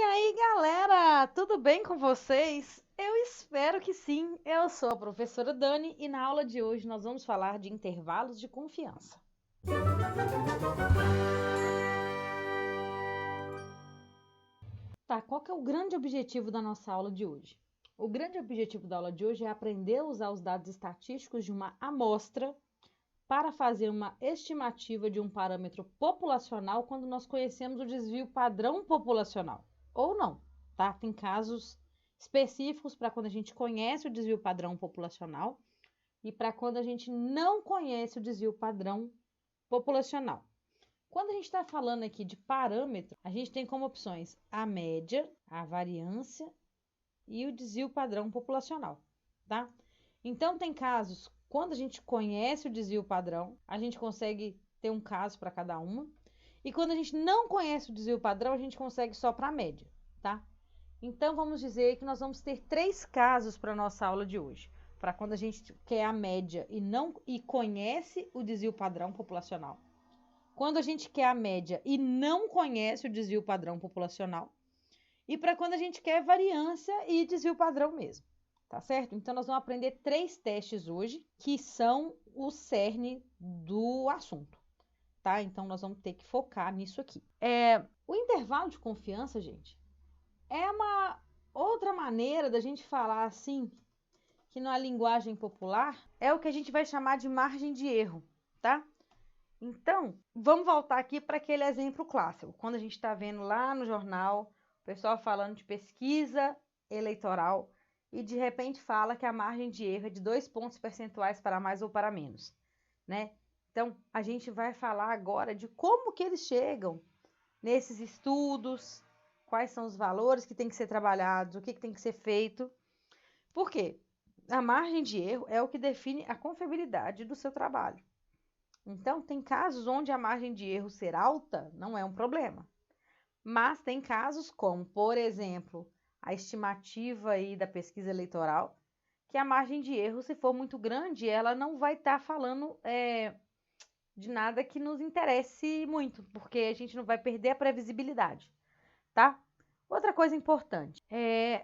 aí, galera? Tudo bem com vocês? Eu espero que sim. Eu sou a professora Dani e na aula de hoje nós vamos falar de intervalos de confiança. Tá, qual que é o grande objetivo da nossa aula de hoje? O grande objetivo da aula de hoje é aprender a usar os dados estatísticos de uma amostra para fazer uma estimativa de um parâmetro populacional quando nós conhecemos o desvio padrão populacional. Ou não, tá? Tem casos específicos para quando a gente conhece o desvio padrão populacional e para quando a gente não conhece o desvio padrão populacional. Quando a gente está falando aqui de parâmetro, a gente tem como opções a média, a variância e o desvio padrão populacional, tá? Então, tem casos, quando a gente conhece o desvio padrão, a gente consegue ter um caso para cada uma. E quando a gente não conhece o desvio padrão, a gente consegue só para a média, tá? Então, vamos dizer que nós vamos ter 3 casos para a nossa aula de hoje. Para quando a gente quer a média e conhece o desvio padrão populacional. Quando a gente quer a média e não conhece o desvio padrão populacional. E para quando a gente quer variância e desvio padrão mesmo, tá certo? Então, nós vamos aprender 3 testes hoje, que são o cerne do assunto, tá? Então, nós vamos ter que focar nisso aqui. O intervalo de confiança, gente, é uma outra maneira da gente falar assim, que na linguagem popular, é o que a gente vai chamar de margem de erro, tá? Então, vamos voltar aqui para aquele exemplo clássico. Quando a gente está vendo lá no jornal, o pessoal falando de pesquisa eleitoral e de repente fala que a margem de erro é de 2 pontos percentuais para mais ou para menos, né? Então, a gente vai falar agora de como que eles chegam nesses estudos, quais são os valores que tem que ser trabalhados, o que tem que ser feito. Por quê? A margem de erro é o que define a confiabilidade do seu trabalho. Então, tem casos onde a margem de erro ser alta não é um problema. Mas tem casos como, por exemplo, a estimativa aí da pesquisa eleitoral, que a margem de erro, se for muito grande, ela não vai estar falando de nada que nos interesse muito, porque a gente não vai perder a previsibilidade, tá? Outra coisa importante,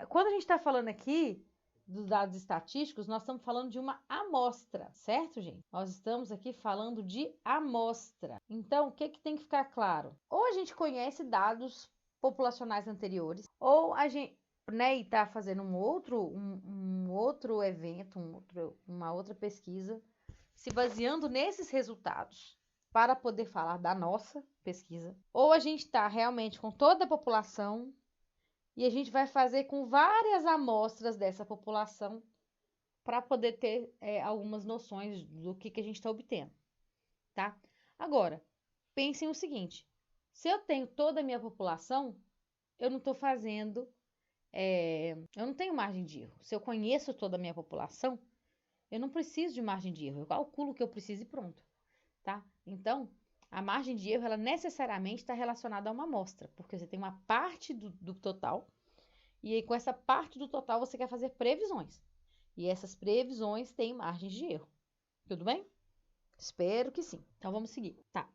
quando a gente está falando aqui dos dados estatísticos, nós estamos falando de uma amostra, certo, gente? Nós estamos aqui falando de amostra. Então, o que tem que ficar claro? Ou a gente conhece dados populacionais anteriores, ou a gente, né, está fazendo um outro evento, uma outra pesquisa, se baseando nesses resultados para poder falar da nossa pesquisa, ou a gente está realmente com toda a população e a gente vai fazer com várias amostras dessa população para poder ter algumas noções do que a gente está obtendo, tá? Agora, pensem o seguinte, se eu tenho toda a minha população, eu não estou fazendo, eu não tenho margem de erro. Se eu conheço toda a minha população, eu não preciso de margem de erro, eu calculo o que eu preciso e pronto, tá? Então, a margem de erro, ela necessariamente está relacionada a uma amostra, porque você tem uma parte do total, e aí com essa parte do total você quer fazer previsões. E essas previsões têm margens de erro. Tudo bem? Espero que sim. Então, vamos seguir. Tá.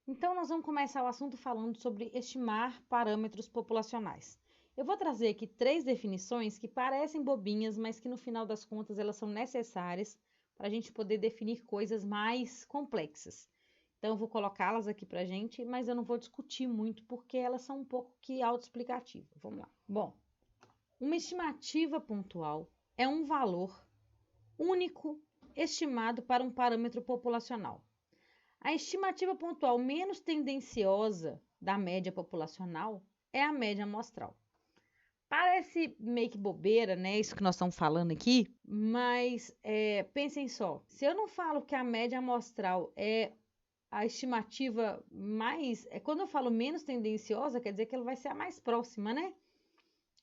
Então, nós vamos começar o assunto falando sobre estimar parâmetros populacionais. Eu vou trazer aqui 3 definições que parecem bobinhas, mas que no final das contas elas são necessárias para a gente poder definir coisas mais complexas. Então, eu vou colocá-las aqui para a gente, mas eu não vou discutir muito, porque elas são um pouco que autoexplicativas. Vamos lá. Bom, uma estimativa pontual é um valor único estimado para um parâmetro populacional. A estimativa pontual menos tendenciosa da média populacional é a média amostral. Parece meio que bobeira, né? Isso que nós estamos falando aqui, mas pensem só, se eu não falo que a média amostral é a estimativa mais... quando eu falo menos tendenciosa, quer dizer que ela vai ser a mais próxima, né?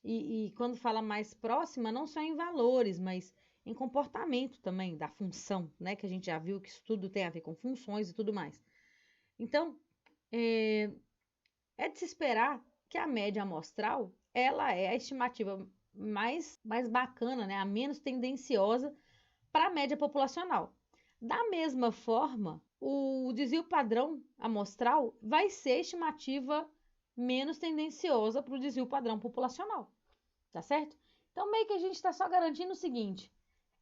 E quando fala mais próxima, não só em valores, mas em comportamento também da função, né? Que a gente já viu que isso tudo tem a ver com funções e tudo mais. Então, é de se esperar que a média amostral, ela é a estimativa mais bacana, né? A menos tendenciosa para a média populacional. Da mesma forma, o desvio padrão amostral vai ser a estimativa menos tendenciosa para o desvio padrão populacional, tá certo? Então, meio que a gente está só garantindo o seguinte,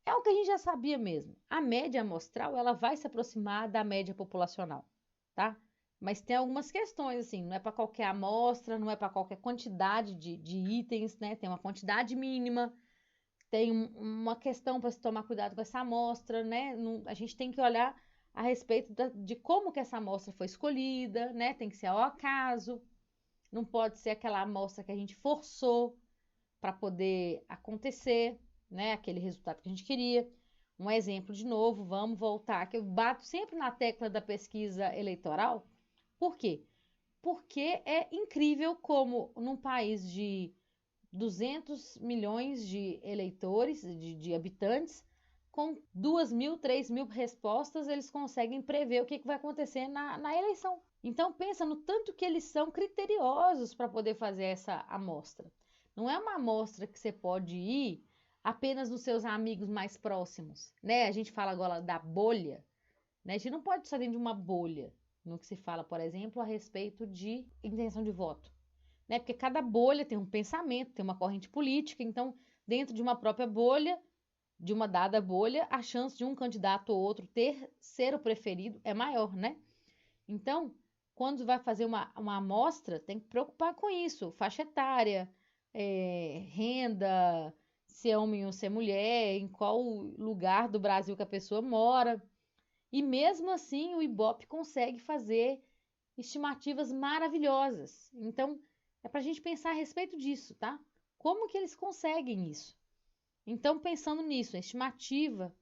é o que a gente já sabia mesmo, a média amostral, ela vai se aproximar da média populacional, tá? Mas tem algumas questões, assim, não é para qualquer amostra, não é para qualquer quantidade de itens, né? Tem uma quantidade mínima, tem uma questão para se tomar cuidado com essa amostra, né? A gente tem que olhar a respeito de como que essa amostra foi escolhida, né? Tem que ser ao acaso, não pode ser aquela amostra que a gente forçou para poder acontecer, né? Aquele resultado que a gente queria. Um exemplo de novo, vamos voltar, que eu bato sempre na tecla da pesquisa eleitoral. Por quê? Porque é incrível como num país de 200 milhões de eleitores, de habitantes, com 2.000, 3.000 respostas, eles conseguem prever o que vai acontecer na eleição. Então, pensa no tanto que eles são criteriosos para poder fazer essa amostra. Não é uma amostra que você pode ir apenas nos seus amigos mais próximos, né? A gente fala agora da bolha, né? A gente não pode estar dentro de uma bolha no que se fala, por exemplo, a respeito de intenção de voto, né? Porque cada bolha tem um pensamento, tem uma corrente política, então, dentro de uma própria bolha, de uma dada bolha, a chance de um candidato ou outro ser o preferido é maior, né? Então, quando vai fazer uma amostra, tem que preocupar com isso, faixa etária, renda, se é homem ou se é mulher, em qual lugar do Brasil que a pessoa mora. E mesmo assim, o Ibope consegue fazer estimativas maravilhosas. Então, é para a gente pensar a respeito disso, tá? Como que eles conseguem isso? Então, pensando nisso, a estimativa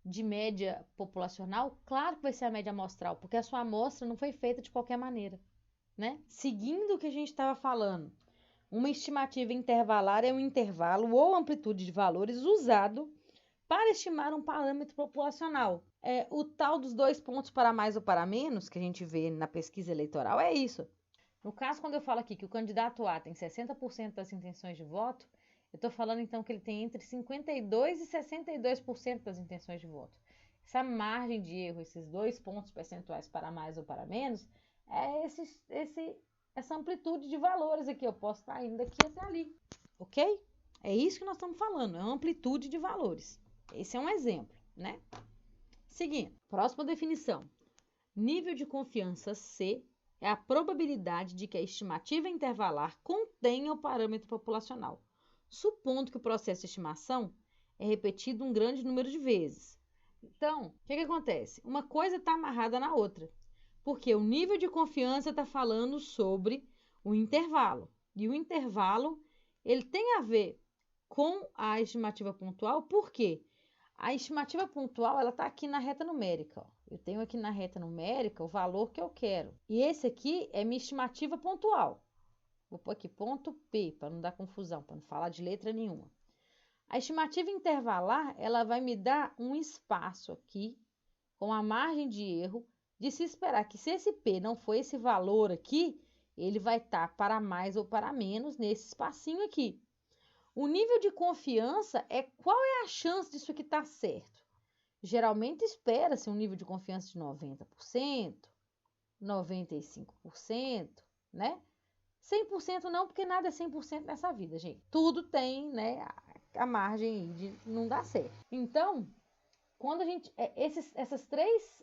de média populacional, claro que vai ser a média amostral, porque a sua amostra não foi feita de qualquer maneira, né? Seguindo o que a gente estava falando, uma estimativa intervalar é um intervalo ou amplitude de valores usado para estimar um parâmetro populacional. O tal dos 2 pontos para mais ou para menos, que a gente vê na pesquisa eleitoral, é isso. No caso, quando eu falo aqui que o candidato A tem 60% das intenções de voto, eu estou falando então que ele tem entre 52% e 62% das intenções de voto. Essa margem de erro, esses 2 pontos percentuais para mais ou para menos, é essa amplitude de valores aqui. Eu posso estar indo daqui até ali, ok? É isso que nós estamos falando, é amplitude de valores. Esse é um exemplo, né? Seguindo, próxima definição. Nível de confiança C é a probabilidade de que a estimativa intervalar contenha o parâmetro populacional, supondo que o processo de estimação é repetido um grande número de vezes. Então, o que acontece? Uma coisa está amarrada na outra, porque o nível de confiança está falando sobre o intervalo, e o intervalo ele tem a ver com a estimativa pontual, por quê? A estimativa pontual, ela está aqui na reta numérica. Ó. Eu tenho aqui na reta numérica o valor que eu quero. E esse aqui é minha estimativa pontual. Vou pôr aqui ponto P, para não dar confusão, para não falar de letra nenhuma. A estimativa intervalar, ela vai me dar um espaço aqui, com a margem de erro, de se esperar que se esse P não for esse valor aqui, ele vai estar para mais ou para menos nesse espacinho aqui. O nível de confiança é qual é a chance disso aqui estar certo. Geralmente espera-se um nível de confiança de 90%, 95%, né? 100% não, porque nada é 100% nessa vida, gente. Tudo tem, né, a margem de não dar certo. Então, quando a gente... essas três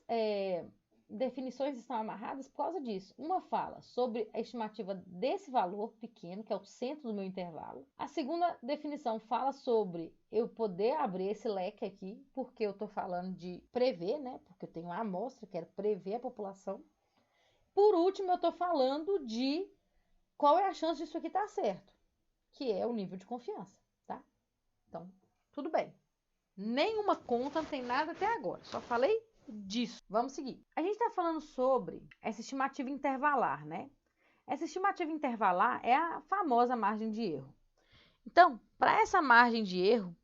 definições estão amarradas por causa disso. Uma fala sobre a estimativa desse valor pequeno, que é o centro do meu intervalo. A segunda definição fala sobre eu poder abrir esse leque aqui, porque eu estou falando de prever, né? Porque eu tenho uma amostra, quero prever a população. Por último, eu estou falando de qual é a chance disso aqui estar certo, que é o nível de confiança, tá? Então, tudo bem. Nenhuma conta, não tem nada até agora. Só falei disso. Vamos seguir. A gente está falando sobre essa estimativa intervalar, né? Essa estimativa intervalar é a famosa margem de erro. Então, para essa margem de erro,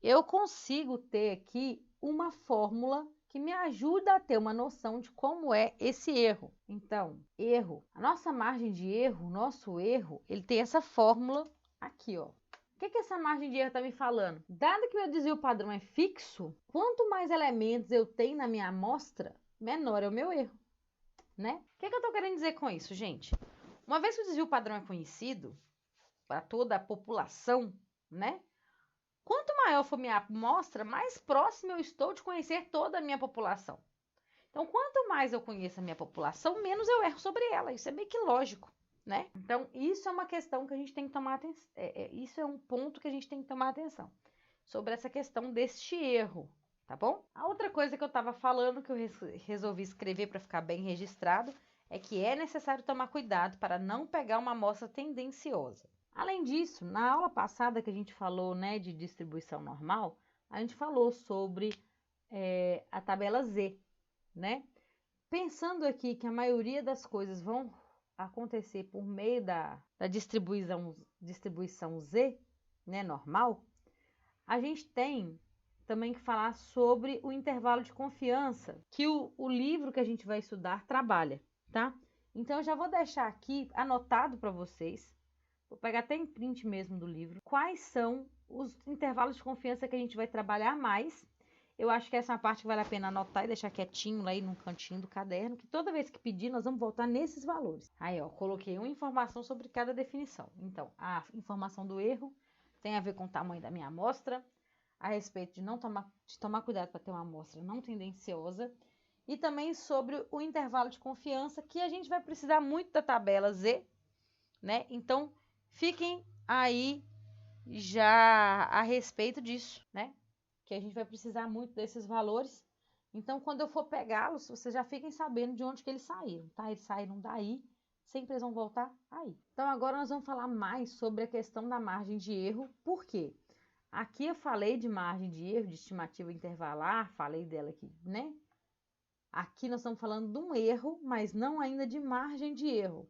eu consigo ter aqui uma fórmula que me ajuda a ter uma noção de como é esse erro. Então, erro. A nossa margem de erro, o nosso erro, ele tem essa fórmula aqui, ó. O que essa margem de erro está me falando? Dado que meu desvio padrão é fixo, quanto mais elementos eu tenho na minha amostra, menor é o meu erro, né? O que eu estou querendo dizer com isso, gente? Uma vez que o desvio padrão é conhecido para toda a população, né? Quanto maior for minha amostra, mais próximo eu estou de conhecer toda a minha população. Então, quanto mais eu conheço a minha população, menos eu erro sobre ela. Isso é meio que lógico, né? Então, isso é uma questão que a gente tem que tomar atenção. Isso é um ponto que a gente tem que tomar atenção. Sobre essa questão deste erro, tá bom? A outra coisa que eu estava falando, que eu resolvi escrever para ficar bem registrado, é que é necessário tomar cuidado para não pegar uma amostra tendenciosa. Além disso, na aula passada que a gente falou, né, de distribuição normal, a gente falou sobre a tabela Z, né? Pensando aqui que a maioria das coisas vão acontecer por meio da distribuição Z, né, normal, a gente tem também que falar sobre o intervalo de confiança, que o livro que a gente vai estudar trabalha, tá? Então, eu já vou deixar aqui anotado para vocês, vou pegar até em print mesmo do livro, quais são os intervalos de confiança que a gente vai trabalhar mais. Eu acho que essa é uma parte que vale a pena anotar e deixar quietinho lá aí num cantinho do caderno, que toda vez que pedir, nós vamos voltar nesses valores. Aí, ó, coloquei uma informação sobre cada definição. Então, a informação do erro tem a ver com o tamanho da minha amostra, a respeito de tomar cuidado para ter uma amostra não tendenciosa, e também sobre o intervalo de confiança, que a gente vai precisar muito da tabela Z, né? Então, fiquem aí já a respeito disso, né? Que a gente vai precisar muito desses valores. Então, quando eu for pegá-los, vocês já fiquem sabendo de onde que eles saíram, tá? Eles saíram daí, sempre eles vão voltar aí. Então, agora nós vamos falar mais sobre a questão da margem de erro. Por quê? Aqui eu falei de margem de erro, de estimativa intervalar, falei dela aqui, né? Aqui nós estamos falando de um erro, mas não ainda de margem de erro.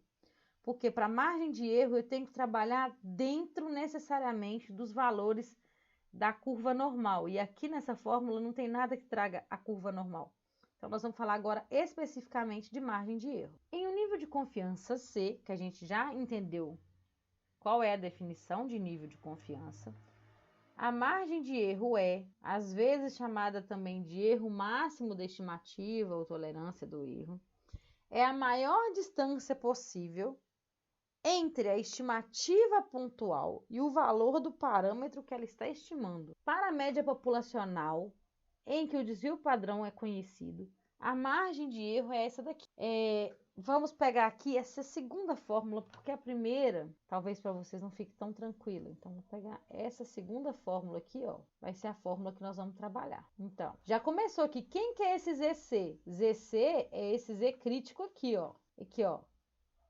Porque para margem de erro eu tenho que trabalhar dentro necessariamente dos valores da curva normal. E aqui nessa fórmula não tem nada que traga a curva normal. Então, nós vamos falar agora especificamente de margem de erro. Em um nível de confiança C, que a gente já entendeu qual é a definição de nível de confiança, a margem de erro é, às vezes chamada também de erro máximo da estimativa ou tolerância do erro, é a maior distância possível entre a estimativa pontual e o valor do parâmetro que ela está estimando. Para a média populacional, em que o desvio padrão é conhecido, a margem de erro é essa daqui. Vamos pegar aqui essa segunda fórmula, porque a primeira, talvez para vocês não fique tão tranquilo. Então, vou pegar essa segunda fórmula aqui, ó. Vai ser a fórmula que nós vamos trabalhar. Então, já começou aqui. Quem que é esse ZC? ZC é esse Z crítico aqui, ó. Aqui, ó.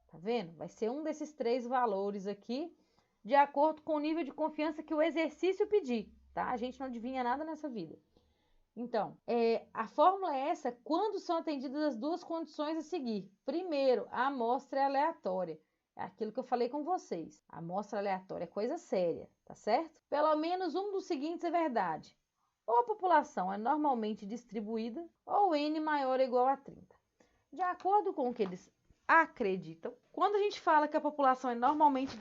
Tá vendo? Vai ser um desses três valores aqui, de acordo com o nível de confiança que o exercício pedir, tá? A gente não adivinha nada nessa vida. Então, a fórmula é essa quando são atendidas as duas condições a seguir. Primeiro, a amostra é aleatória. É aquilo que eu falei com vocês. A amostra aleatória é coisa séria, tá certo? Pelo menos um dos seguintes é verdade. Ou a população é normalmente distribuída, ou N maior ou igual a 30. De acordo com o que eles acreditam, quando a gente fala que a população é normalmente,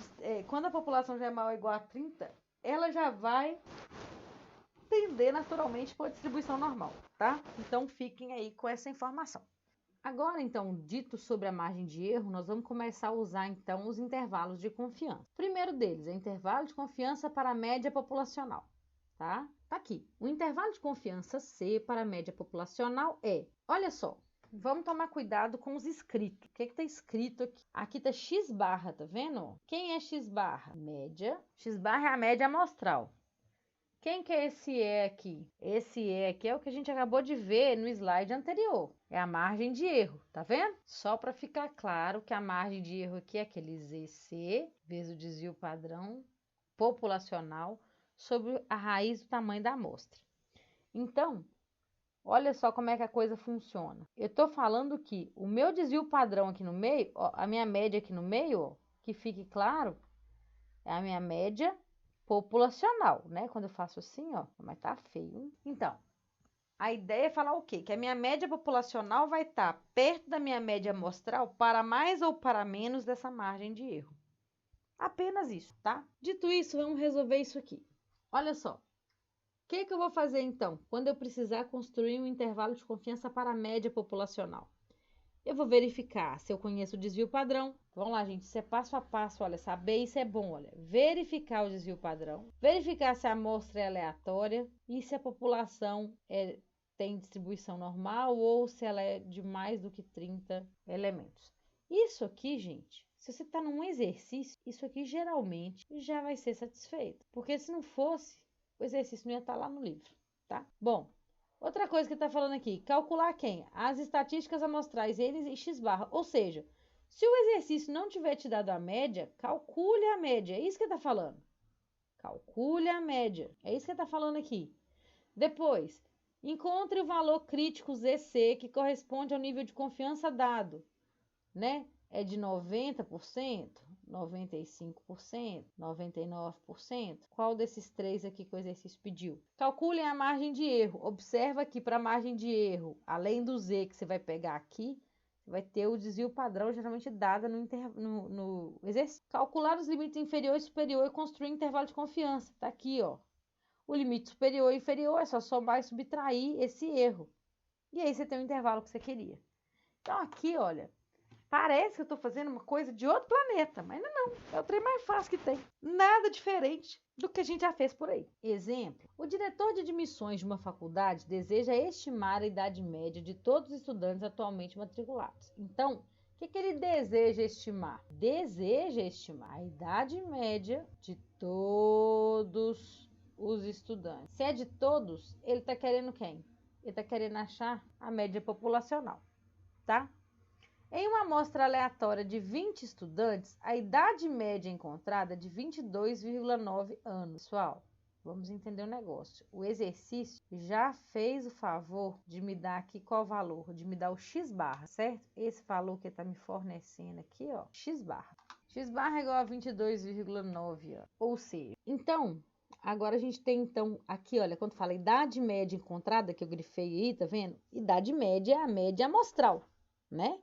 quando a população já é maior ou igual a 30, ela já vai tender naturalmente para a distribuição normal, tá? Então, fiquem aí com essa informação. Agora, então, dito sobre a margem de erro, nós vamos começar a usar, então, os intervalos de confiança. O primeiro deles é intervalo de confiança para a média populacional, tá? Tá aqui. O intervalo de confiança C para a média populacional é, olha só, vamos tomar cuidado com os escritos. O que está escrito aqui? Aqui está X barra, tá vendo? Quem é X barra? Média. X barra é a média amostral. Quem que é esse E aqui? Esse E aqui é o que a gente acabou de ver no slide anterior. É a margem de erro, tá vendo? Só para ficar claro que a margem de erro aqui é aquele ZC, vezes o desvio padrão populacional, sobre a raiz do tamanho da amostra. Então, olha só como é que a coisa funciona. Eu estou falando que o meu desvio padrão aqui no meio, ó, a minha média aqui no meio, ó, que fique claro, é a minha média populacional, né? Quando eu faço assim, ó, mas tá feio, hein? Então, a ideia é falar o quê? Que a minha média populacional vai estar perto da minha média amostral para mais ou para menos dessa margem de erro. Apenas isso, tá? Dito isso, vamos resolver isso aqui. Olha só. O que eu vou fazer, então, quando eu precisar construir um intervalo de confiança para a média populacional? Eu vou verificar se eu conheço o desvio padrão, Vamos lá, gente, isso é passo a passo, olha, saber isso é bom, olha. Verificar o desvio padrão, verificar se a amostra é aleatória e se a população tem distribuição normal ou se ela é de mais do que 30 elementos. Isso aqui, gente, se você está num exercício, isso aqui geralmente já vai ser satisfeito. Porque se não fosse, o exercício não ia estar lá no livro, tá? Bom, outra coisa que está falando aqui, calcular quem? As estatísticas amostrais N e X barra, ou seja, se o exercício não tiver te dado a média, calcule a média. É isso que está falando. Calcule a média. É isso que está falando aqui. Depois, encontre o valor crítico ZC que corresponde ao nível de confiança dado, né? É de 90%, 95%, 99%. Qual desses três aqui que o exercício pediu? Calcule a margem de erro. Observa que para a margem de erro, além do Z que você vai pegar aqui, vai ter o desvio padrão geralmente dado no exercício. Calcular os limites inferior e superior e construir intervalo de confiança. Tá aqui, ó. O limite superior e inferior é só somar e subtrair esse erro. E aí você tem o intervalo que você queria. Então aqui, olha, parece que eu estou fazendo uma coisa de outro planeta, mas não, é o trem mais fácil que tem. Nada diferente do que a gente já fez por aí. Exemplo, o diretor de admissões de uma faculdade deseja estimar a idade média de todos os estudantes atualmente matriculados. Então, o que ele deseja estimar? Deseja estimar a idade média de todos os estudantes. Se é de todos, ele está querendo quem? Ele está querendo achar a média populacional, tá? Em uma amostra aleatória de 20 estudantes, a idade média encontrada é de 22,9 anos. Pessoal, vamos entender o negócio. O exercício já fez o favor de me dar aqui qual valor? De me dar o x barra, certo? Esse valor que ele está me fornecendo aqui, ó, x barra. X barra é igual a 22,9, ou seja, então, agora a gente tem, então, aqui, olha, quando fala idade média encontrada, que eu grifei aí, tá vendo? Idade média é a média amostral, né?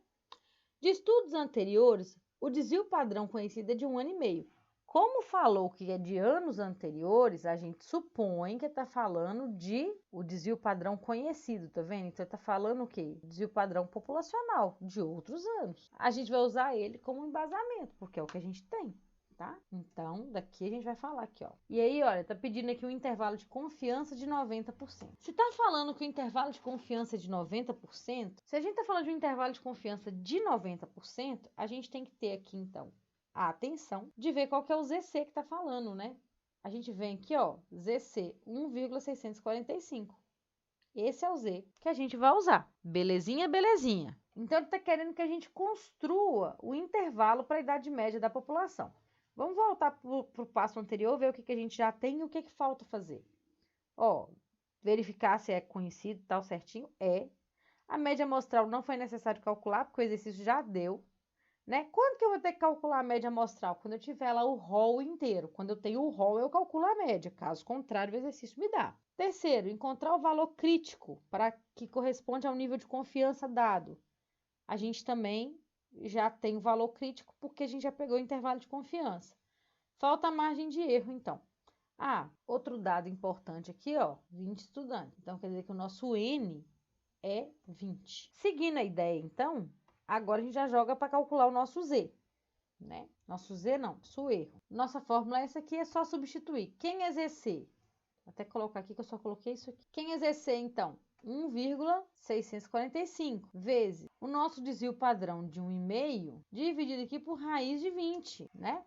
De estudos anteriores, o desvio padrão conhecido é de 1 ano e meio. Como falou que é de anos anteriores, a gente supõe que está falando de o desvio padrão conhecido, tá vendo? Então, está falando o quê? Desvio padrão populacional, de outros anos. A gente vai usar ele como embasamento, porque é o que a gente tem. Tá? Então, daqui a gente vai falar aqui, ó. E aí, olha, tá pedindo aqui um intervalo de confiança de 90%. Se tá falando que o intervalo de confiança é de 90%, se a gente tá falando de um intervalo de confiança de 90%, a gente tem que ter aqui, então, a atenção de ver qual que é o ZC que tá falando, né? A gente vem aqui, ó, ZC 1,645. Esse é o Z que a gente vai usar. Belezinha, belezinha. Então, ele tá querendo que a gente construa o intervalo para a idade média da população. Vamos voltar para o passo anterior, ver o que a gente já tem e o que falta fazer. Ó, verificar se é conhecido, tal, certinho. É. A média amostral não foi necessário calcular, porque o exercício já deu. Né? Quando que eu vou ter que calcular a média amostral? Quando eu tiver lá o rol inteiro. Quando eu tenho o rol, eu calculo a média. Caso contrário, o exercício me dá. Terceiro, encontrar o valor crítico para que corresponde ao nível de confiança dado. A gente também já tem o valor crítico porque a gente já pegou o intervalo de confiança. Falta a margem de erro, então. Ah, outro dado importante aqui, ó, 20 estudantes. Então, quer dizer que o nosso N é 20. Seguindo a ideia, então, agora a gente já joga para calcular o nosso Z, né? Nosso Z não, nosso erro. Nossa fórmula é essa aqui, é só substituir. Quem é ZC? Vou até colocar aqui que eu só coloquei isso aqui. Quem é ZC, então? 1,645 vezes o nosso desvio padrão de 1,5 dividido aqui por raiz de 20, né?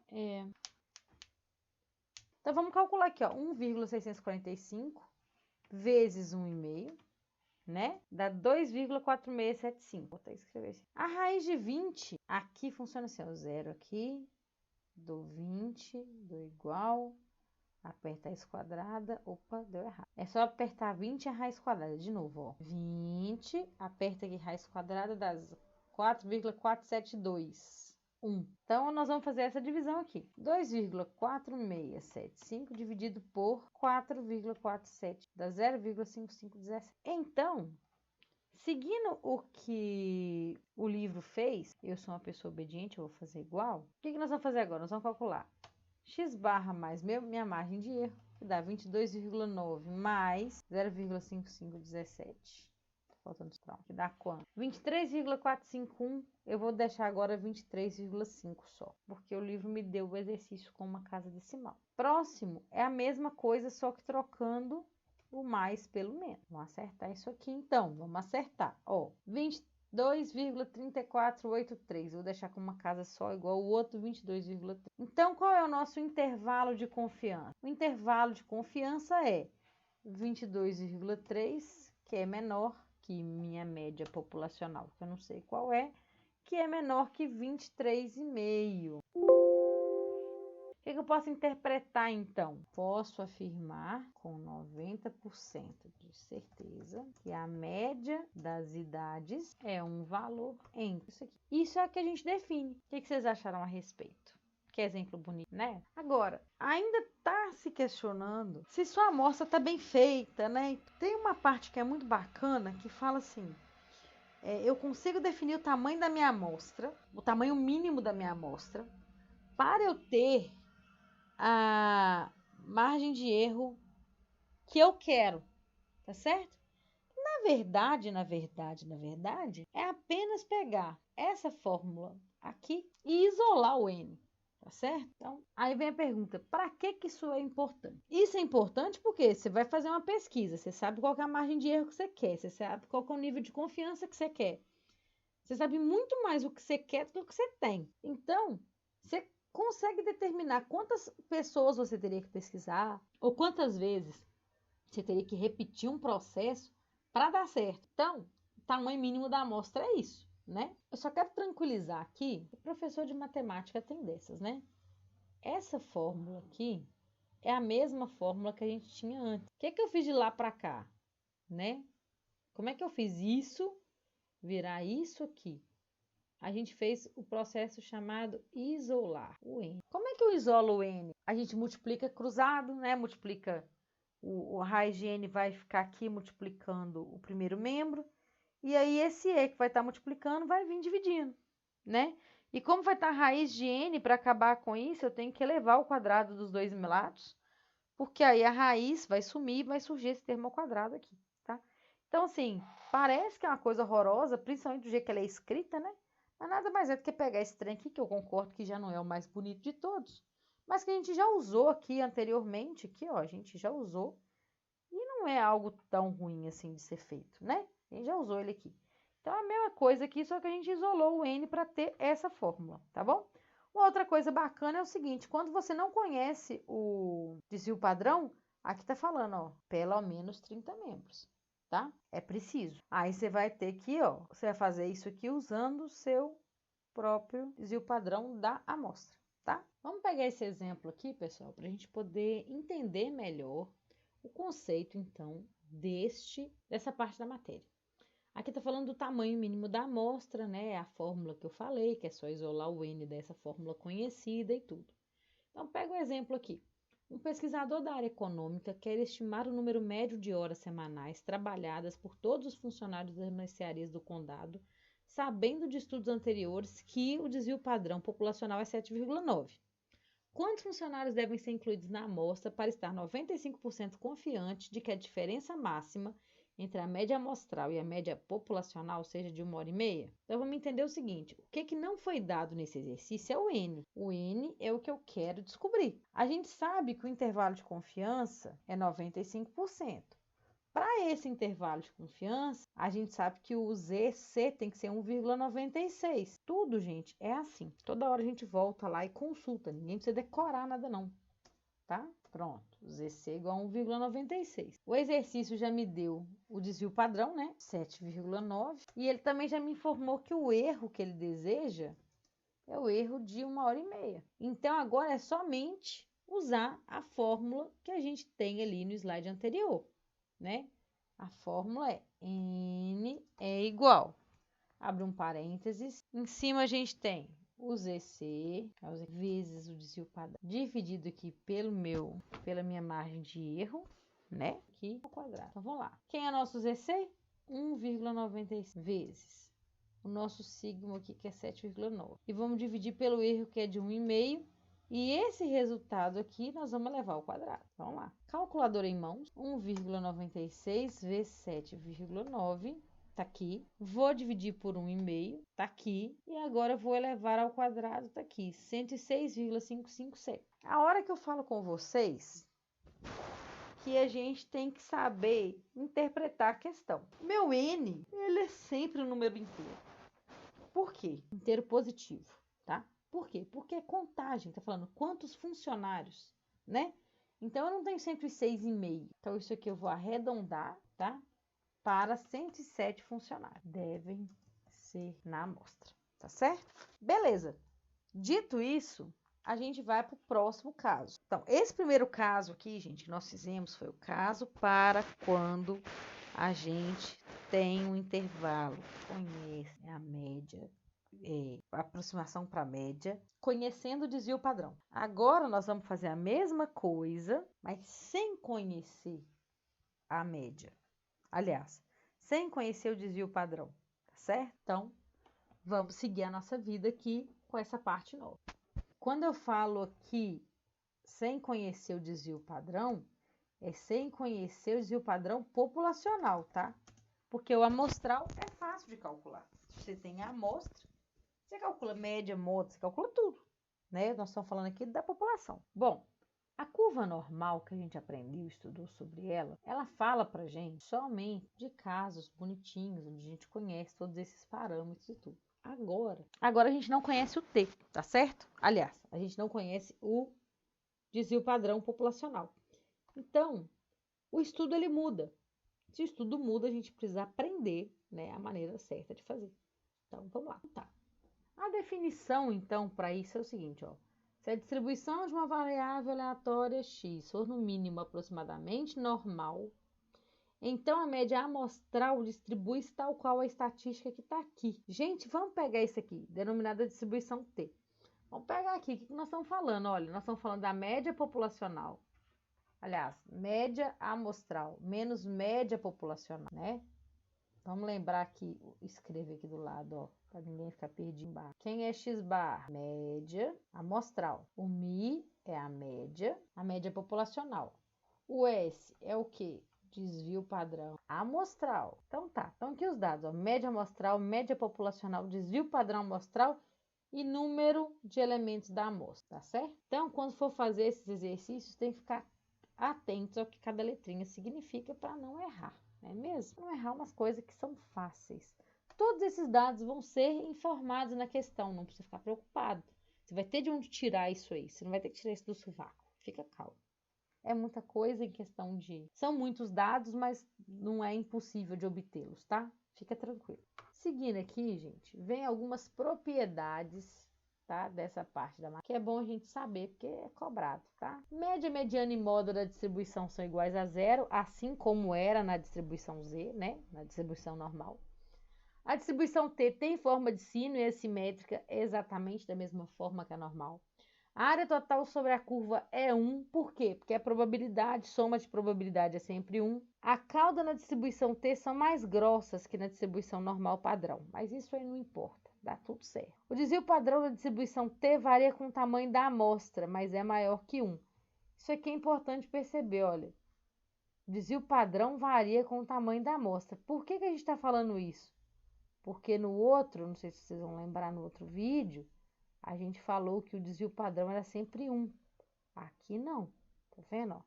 Então, vamos calcular aqui, ó, 1,645 vezes 1,5, né? Dá 2,4675. Vou até escrever assim. A raiz de 20, aqui funciona assim, ó, zero aqui, do 20, do igual, aperta a raiz quadrada, opa, deu errado. É só apertar 20 e a raiz quadrada, de novo, ó. 20, aperta aqui raiz quadrada, dá 4,472. 1. Então, nós vamos fazer essa divisão aqui. 2,4675 dividido por 4,47 dá 0,5517. Então, seguindo o que o livro fez, eu sou uma pessoa obediente, eu vou fazer igual. O que nós vamos fazer agora? Nós vamos calcular x barra mais minha margem de erro, que dá 22,9 mais 0,5517. faltando pronto, que dá quanto? 23,451, eu vou deixar agora 23,5 só, porque o livro me deu o exercício com uma casa decimal. Próximo é a mesma coisa, só que trocando o mais pelo menos. Vamos acertar isso aqui, então. Vamos acertar. Ó, 22,3483. Vou deixar com uma casa só, igual o outro, 22,3. Então, qual é o nosso intervalo de confiança? O intervalo de confiança é 22,3, que é menor que minha média populacional, que eu não sei qual é, que é menor que 23,5. O que eu posso interpretar, então? Posso afirmar com 90% de certeza que a média das idades é um valor entre isso aqui. Isso é o que a gente define. O que vocês acharam a respeito? Que exemplo bonito, né? Agora, ainda está se questionando se sua amostra está bem feita, né? Tem uma parte que é muito bacana que fala assim: eu consigo definir o tamanho da minha amostra, o tamanho mínimo da minha amostra, para eu ter a margem de erro que eu quero, tá certo? Na verdade, é apenas pegar essa fórmula aqui e isolar o N, tá certo? Então, aí vem a pergunta, para que isso é importante? Isso é importante porque você vai fazer uma pesquisa, você sabe qual é a margem de erro que você quer, você sabe qual é o nível de confiança que você quer. Você sabe muito mais o que você quer do que o que você tem. Então, você consegue determinar quantas pessoas você teria que pesquisar ou quantas vezes você teria que repetir um processo para dar certo. Então, o tamanho mínimo da amostra é isso, né? Eu só quero tranquilizar aqui, o professor de matemática tem dessas, né? Essa fórmula aqui é a mesma fórmula que a gente tinha antes. O que eu fiz de lá para cá, né? Como é que eu fiz isso virar isso aqui? A gente fez o processo chamado isolar o N. Como é que eu isolo o N? A gente multiplica cruzado, né? Multiplica a raiz de N vai ficar aqui multiplicando o primeiro membro. E aí esse E que vai estar multiplicando vai vir dividindo, né? E como vai estar a raiz de N, para acabar com isso, eu tenho que elevar o quadrado dos dois lados, porque aí a raiz vai sumir e vai surgir esse termo ao quadrado aqui, tá? Então, assim, parece que é uma coisa horrorosa, principalmente do jeito que ela é escrita, né? Mas nada mais é do que pegar esse trem aqui, que eu concordo que já não é o mais bonito de todos, mas que a gente já usou aqui anteriormente, aqui, ó, a gente já usou, e não é algo tão ruim assim de ser feito, né? A gente já usou ele aqui. Então, é a mesma coisa aqui, só que a gente isolou o N para ter essa fórmula, tá bom? Uma outra coisa bacana é o seguinte, quando você não conhece o desvio padrão, aqui tá falando, ó, pelo menos 30 membros. Tá? É preciso. Aí você vai ter que, ó, você vai fazer isso aqui usando o seu próprio desvio padrão da amostra, tá? Vamos pegar esse exemplo aqui, pessoal, para a gente poder entender melhor o conceito, então, dessa parte da matéria. Aqui tá falando do tamanho mínimo da amostra, né? A fórmula que eu falei, que é só isolar o N dessa fórmula conhecida e tudo. Então, pega o exemplo aqui. Um pesquisador da área econômica quer estimar o número médio de horas semanais trabalhadas por todos os funcionários das mercearias do condado, sabendo de estudos anteriores que o desvio padrão populacional é 7,9. Quantos funcionários devem ser incluídos na amostra para estar 95% confiante de que a diferença máxima entre a média amostral e a média populacional seja de 1h30? Então, vamos entender o seguinte, o que não foi dado nesse exercício é o N. O N é o que eu quero descobrir. A gente sabe que o intervalo de confiança é 95%. Para esse intervalo de confiança, a gente sabe que o ZC tem que ser 1,96. Tudo, gente, é assim. Toda hora a gente volta lá e consulta. Ninguém precisa decorar nada não, tá? Pronto, ZC igual a 1,96. O exercício já me deu o desvio padrão, né? 7,9. E ele também já me informou que o erro que ele deseja é o erro de 1h30. Então, agora é somente usar a fórmula que a gente tem ali no slide anterior, né? A fórmula é N é igual, abre um parênteses, em cima a gente tem o ZC vezes o desvio padrão, dividido aqui pela minha margem de erro, né? Aqui ao quadrado. Então, vamos lá. Quem é nosso ZC? 1,96 vezes o nosso sigma aqui, que é 7,9. E vamos dividir pelo erro, que é de 1,5. E esse resultado aqui, nós vamos levar ao quadrado. Vamos lá. Calculadora em mãos. 1,96 vezes 7,9 tá aqui. Vou dividir por 1,5, tá aqui. E agora vou elevar ao quadrado, tá aqui, 106,557. A hora que eu falo com vocês, que a gente tem que saber interpretar a questão. Meu N, ele é sempre um número inteiro. Por quê? Inteiro positivo, tá? Por quê? Porque é contagem, tá falando quantos funcionários, né? Então, eu não tenho 106,5. Então, isso aqui eu vou arredondar, tá? Para 107 funcionários. Devem ser na amostra, tá certo? Beleza. Dito isso, a gente vai para o próximo caso. Então, esse primeiro caso aqui, gente, que nós fizemos foi o caso para quando a gente tem um intervalo. Conhece a média, aproximação para a média, conhecendo o desvio padrão. Agora, nós vamos fazer a mesma coisa, mas sem conhecer a média. Aliás, sem conhecer o desvio padrão, tá certo? Então, vamos seguir a nossa vida aqui com essa parte nova. Quando eu falo aqui sem conhecer o desvio padrão, é sem conhecer o desvio padrão populacional, tá? Porque o amostral é fácil de calcular. Você tem a amostra, você calcula média, modo, você calcula tudo, né? Nós estamos falando aqui da população. Bom, a curva normal que a gente aprendeu, estudou sobre ela, ela fala pra gente somente de casos bonitinhos, onde a gente conhece todos esses parâmetros e tudo. Agora a gente não conhece o T, tá certo? Aliás, a gente não conhece o desvio padrão populacional. Então, o estudo ele muda. Se o estudo muda, a gente precisa aprender, né, a maneira certa de fazer. Então, vamos lá. Tá. A definição, então, para isso é o seguinte, ó. Se a distribuição de uma variável aleatória x for no mínimo aproximadamente normal, então a média amostral distribui-se tal qual a estatística que está aqui. Gente, vamos pegar isso aqui, denominada distribuição T. Vamos pegar aqui, o que nós estamos falando? Olha, nós estamos falando da média populacional. Aliás, média amostral menos média populacional, né? Vamos lembrar aqui, escrever aqui do lado, ó, para ninguém ficar perdido embaixo. Quem é x bar? Média amostral. O mi é a média populacional. O S é o quê? Desvio padrão amostral. Então tá, então aqui os dados, ó, média amostral, média populacional, desvio padrão amostral e número de elementos da amostra, tá certo? Então, quando for fazer esses exercícios, tem que ficar atentos ao que cada letrinha significa para não errar, não é mesmo? Não errar umas coisas que são fáceis. Todos esses dados vão ser informados na questão, não precisa ficar preocupado. Você vai ter de onde tirar isso aí, você não vai ter que tirar isso do sovaco. Fica calmo. É muita coisa em questão de... São muitos dados, mas não é impossível de obtê-los, tá? Fica tranquilo. Seguindo aqui, gente, vem algumas propriedades, tá, dessa parte da máquina, que é bom a gente saber, porque é cobrado, tá? Média, mediana e módulo da distribuição são iguais a zero, assim como era na distribuição Z, né? Na distribuição normal. A distribuição T tem forma de sino e é simétrica exatamente da mesma forma que a normal. A área total sobre a curva é 1, por quê? Porque a probabilidade, soma de probabilidade é sempre 1. A cauda na distribuição T são mais grossas que na distribuição normal padrão, mas isso aí não importa, dá tudo certo. O desvio padrão da distribuição T varia com o tamanho da amostra, mas é maior que 1. Isso aqui é importante perceber, olha. O desvio padrão varia com o tamanho da amostra. Por que a gente está falando isso? Porque no outro, não sei se vocês vão lembrar no outro vídeo, a gente falou que o desvio padrão era sempre 1. Aqui não, tá vendo? Ó?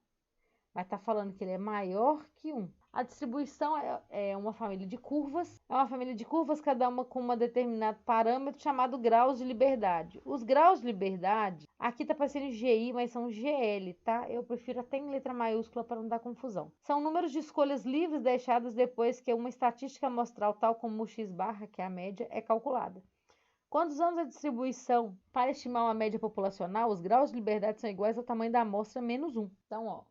Mas tá falando que ele é maior que 1. A distribuição é uma família de curvas. É uma família de curvas, cada uma com um determinado parâmetro chamado graus de liberdade. Os graus de liberdade, aqui tá parecendo GI, mas são GL, tá? Eu prefiro até em letra maiúscula para não dar confusão. São números de escolhas livres deixadas depois que uma estatística amostral, tal como o x-barra, que é a média, é calculada. Quando usamos a distribuição para estimar uma média populacional, os graus de liberdade são iguais ao tamanho da amostra menos 1. Então, ó,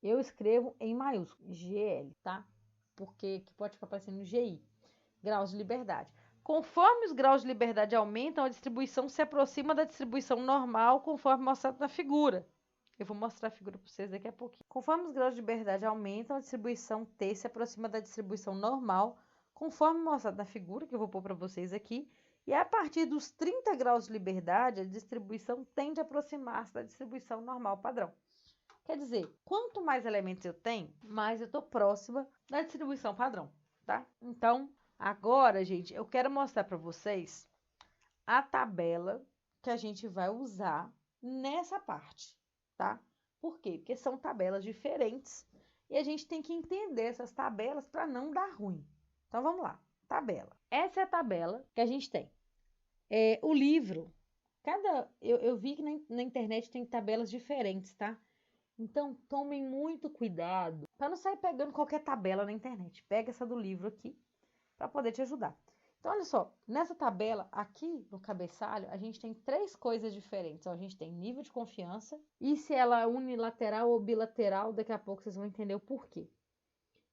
eu escrevo em maiúsculo, GL, tá? Porque que pode ficar parecendo GI, graus de liberdade. Conforme os graus de liberdade aumentam, a distribuição se aproxima da distribuição normal, conforme mostrado na figura. Eu vou mostrar a figura para vocês daqui a pouquinho. Conforme os graus de liberdade aumentam, a distribuição T se aproxima da distribuição normal, conforme mostrado na figura, que eu vou pôr para vocês aqui. E a partir dos 30 graus de liberdade, a distribuição tende a aproximar-se da distribuição normal padrão. Quer dizer, quanto mais elementos eu tenho, mais eu estou próxima da distribuição padrão. tá? Então, agora, gente, eu quero mostrar para vocês a tabela que a gente vai usar nessa parte, tá? Por quê? Porque são tabelas diferentes e a gente tem que entender essas tabelas para não dar ruim. Então, vamos lá. Tabela. Essa é a tabela que a gente tem. O livro, eu vi que na internet tem tabelas diferentes, tá? Então, tomem muito cuidado para não sair pegando qualquer tabela na internet. Pega essa do livro aqui para poder te ajudar. Então, olha só, nessa tabela, aqui no cabeçalho, a gente tem 3 coisas diferentes. Ó, a gente tem nível de confiança, e se ela é unilateral ou bilateral, daqui a pouco vocês vão entender o porquê.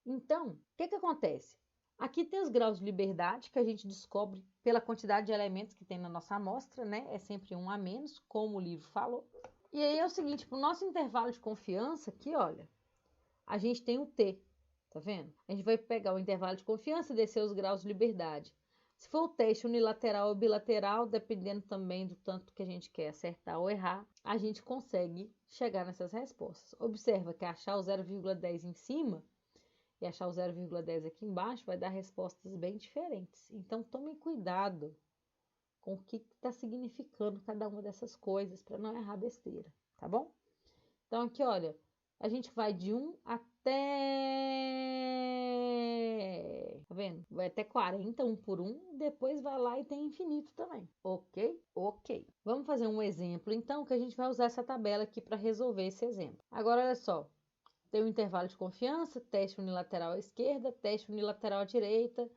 Então, o que acontece? Aqui tem os graus de liberdade, que a gente descobre pela quantidade de elementos que tem na nossa amostra, né? É sempre um a menos, como o livro falou. E aí é o seguinte, para o nosso intervalo de confiança, aqui, olha, a gente tem o T, tá vendo? A gente vai pegar o intervalo de confiança e descer os graus de liberdade. Se for o teste unilateral ou bilateral, dependendo também do tanto que a gente quer acertar ou errar, a gente consegue chegar nessas respostas. Observa que achar o 0,10 em cima e achar o 0,10 aqui embaixo vai dar respostas bem diferentes. Então, tomem cuidado com o que está significando cada uma dessas coisas para não errar besteira, tá bom? Então, aqui, olha, a gente vai de 1 até... Tá vendo? Vai até 40, 1 por 1, depois vai lá e tem infinito também, ok? Ok. Vamos fazer um exemplo, então, que a gente vai usar essa tabela aqui para resolver esse exemplo. Agora, olha só. Tem o intervalo de confiança, teste unilateral à esquerda, teste unilateral à direita,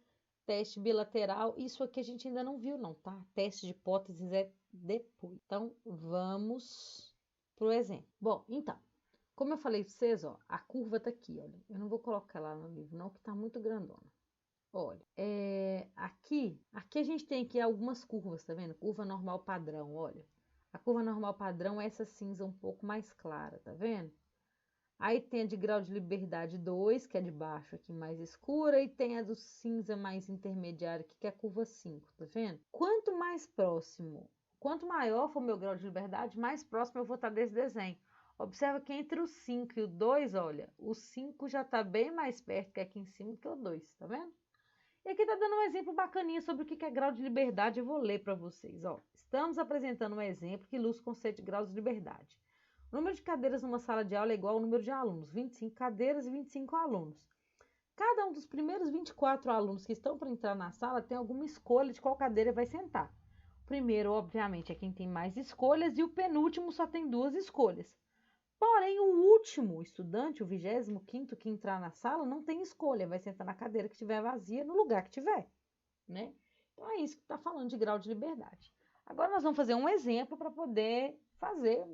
teste bilateral. Isso aqui a gente ainda não viu, não, tá? Teste de hipóteses é depois. Então, vamos pro exemplo. Bom, então, como eu falei para vocês, ó, a curva tá aqui, olha. Eu não vou colocar lá no livro, não, que tá muito grandona. Olha, aqui a gente tem aqui algumas curvas, tá vendo? Curva normal padrão, olha. A curva normal padrão é essa cinza um pouco mais clara, tá vendo? Aí tem a de grau de liberdade 2, que é de baixo aqui mais escura, e tem a do cinza mais intermediário aqui, que é a curva 5, tá vendo? Quanto mais próximo, quanto maior for o meu grau de liberdade, mais próximo eu vou estar desse desenho. Observa que entre o 5 e o 2, olha, o 5 já está bem mais perto que aqui em cima que o 2, tá vendo? E aqui tá dando um exemplo bacaninha sobre o que é grau de liberdade, eu vou ler para vocês, ó. Estamos apresentando um exemplo que ilustra o conceito de graus de liberdade. O número de cadeiras numa sala de aula é igual ao número de alunos, 25 cadeiras e 25 alunos. Cada um dos primeiros 24 alunos que estão para entrar na sala tem alguma escolha de qual cadeira vai sentar. O primeiro, obviamente, é quem tem mais escolhas e o penúltimo só tem 2 escolhas. Porém, o último estudante, o 25º que entrar na sala, não tem escolha, vai sentar na cadeira que estiver vazia, no lugar que tiver, né? Então, é isso que está falando de grau de liberdade. Agora, nós vamos fazer um exemplo para poder fazer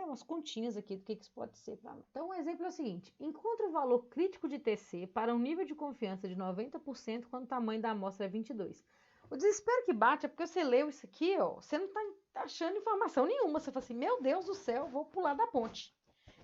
umas continhas aqui do que isso pode ser para nós. Então, o exemplo é o seguinte: encontre o valor crítico de TC para um nível de confiança de 90% quando o tamanho da amostra é 22. O desespero que bate é porque você leu isso aqui, ó, você não está achando informação nenhuma. Você fala assim, meu Deus do céu, vou pular da ponte.